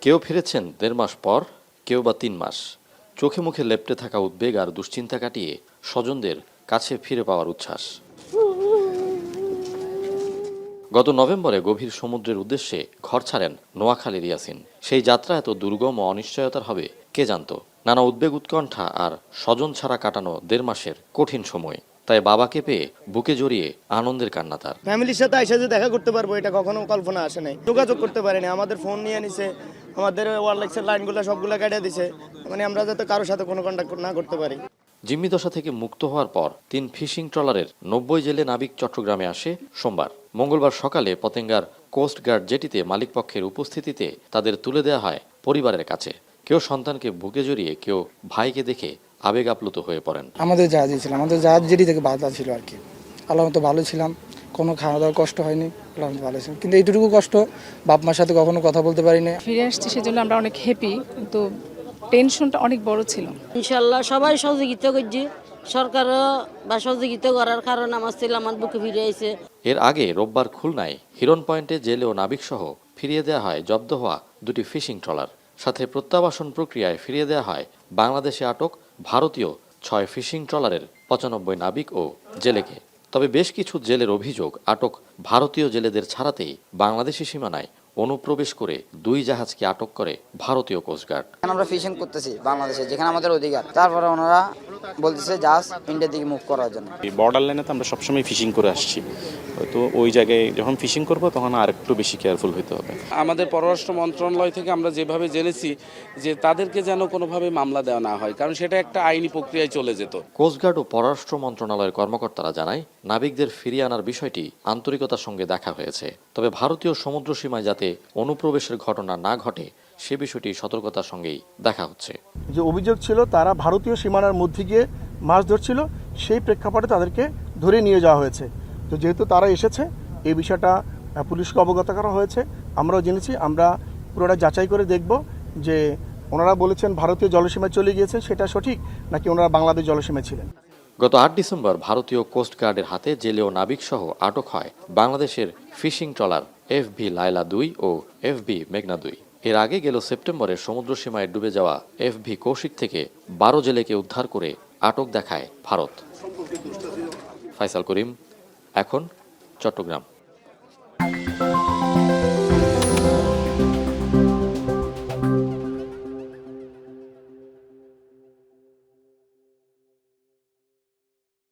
কেউ ফিরেছেন 1.5 মাস পর, কেউ বা 3 মাস। চোখে মুখে লেপ্টে থাকা উদ্বেগ আর দুশ্চিন্তা কাটিয়ে স্বজনদের কাছে ফিরে পাওয়ার উচ্ছ্বাস। গত নভেম্বরে গভীর সমুদ্রের উদ্দেশ্যে ঘর ছাড়েন নোয়াখালীর ইয়াসিন। সেই যাত্রা এত দুর্গম ও অনিশ্চয়তার হবে কে জানত। নানা উদ্বেগ উৎকণ্ঠা আর স্বজন ছাড়া কাটানো 1.5 মাসের কঠিন সময়। তাই বাবাকে পেয়ে বুকে জড়িয়ে আনন্দের কান্না তার। ফ্যামিলির সাথে আইসা যে দেখা করতে পারবো এটা কখনো কল্পনা আসে নাই। যোগাযোগ করতে পারিনি, আমাদের ফোন নিয়ে নিছে, আমাদের ওয়ারলেক্সের লাইনগুলো সবগুলো কেটে দিছে, মানে আমরা যাতে কারোর সাথে কোনো কন্ট্যাক্ট না করতে পারি। জিম্মিদশা থেকে মুক্ত হওয়ার পর 3 ফিশিং ট্রলারের 90 জেলে নাবিক চট্টগ্রামে আসে সোমবার। মঙ্গলবার সকালে পতেঙ্গার কোস্ট গার্ড জেটিতে মালিকপক্ষের উপস্থিতিতে তাদের তুলে দেওয়া হয় পরিবারের কাছে। কেউ সন্তানকে বুকে জড়িয়ে, কেউ ভাইকে দেখে আবেগ আপ্লুত হয়ে পড়েন। আমাদের জাহাজই ছিল, আমাদের জাহাজ জেটি থেকে বাধা ছিল আর কি। আল্লাহ মতো ভালো ছিলাম, কোনো খাওয়া দাওয়ার কষ্ট হয়নি, আল্লাহ মতো ভালো ছিলাম। কিন্তু এইটুকু কষ্ট, বাপ মার সাথে কখনো কথা বলতে পারিনি। ফিরে আসছি সেজন্য আমরা অনেক হ্যাপি, কিন্তু টেনশনটা অনেক বড় ছিল। ইনশাল্লাহ সবাই সহযোগিতা করছে, সরকারও বা সহযোগিতা করার কারণে আমার ছেলে আমার বুকে ফিরে আইছে। এর আগে রোববার খুলনায় হিরন পয়েন্টে জেলে ও নাবিক সহ ফিরিয়ে দেওয়া হয় জব্দ হওয়া 2টি ফিশিং ট্রলার। সাথে প্রত্যাবাসন প্রক্রিয়ায় ফিরিয়ে দেওয়া হয় বাংলাদেশে আটক ভারতীয় 6 ফিশিং ট্রলারের 95 নাবিক ও জেলেকে। তবে বেশ কিছু জেলের অভিযোগ, আটক ভারতীয় জেলেদের ছাড়াতেই বাংলাদেশি সীমানায় অনুপ্রবেশ করে 2 জাহাজকে আটক করে ভারতীয় কোস্টগার্ড। আমরা ফিশিং করতেছি বাংলাদেশে, যেখানে আমাদের অধিকার, তারপরে ওনারা বলতেছে জাহাজ ইন্ডিয়ার দিকে মুভ করার জন্য। বর্ডার লাইনে তো আমরা সবসময় ফিশিং করে আসছি, তো ওই জায়গায় যখন ফিশিং করবো তখন আর একটু বেশি কেয়ারফুল হতে হবে। আমাদের পররাষ্ট্র মন্ত্রণালয় থেকে আমরা যেভাবে জেনেছি যে তাদেরকে যেন কোনোভাবে মামলা দেওয়া না হয়, কারণ সেটা একটা আইনি প্রক্রিয়ায় চলে যেত। কোস্টগার্ড ও পররাষ্ট্র মন্ত্রণালয়ের কর্মকর্তারা জানায়, নাবিকদের ফিরিয়ে আনার বিষয়টি আন্তরিকতার সঙ্গে দেখা হয়েছে। তবে ভারতীয় সমুদ্র সীমায় যাতে অনুপ্রবেশের ঘটনা না ঘটে সে বিষয়টি সতর্কতার সঙ্গেই দেখা হচ্ছে। যে অভিযোগ ছিল তারা ভারতীয় সীমানার মধ্যে গিয়ে মাছ ধরছিল, সেই প্রেক্ষাপটে তাদেরকে ধরে নিয়ে যাওয়া হয়েছে। তো যেহেতু তারা এসেছে, এই বিষয়টা পুলিশকে অবগত করা হয়েছে, আমরাও জেনেছি। আমরা পুরোটা যাচাই করে দেখব যে ওনারা বলেছেন ভারতীয় জলসীমায় চলে গিয়েছে, সেটা সঠিক নাকি ওনারা বাংলাদেশ জলসীমায় ছিলেন। গত 8 ডিসেম্বর ভারতীয় কোস্টগার্ডের হাতে জেলে ও নাবিক সহ আটক হয় বাংলাদেশের ফিশিং ট্রলার FV লায়লা 2 ও FV মেঘনা 2। এর আগে গেল সেপ্টেম্বরে সমুদ্র সীমায় ডুবে যাওয়া FV কৌশিক থেকে 12 জেলেকে উদ্ধার করে আটক দেখায় ভারত। ফাইসাল করিম, এখন চট্টগ্রাম।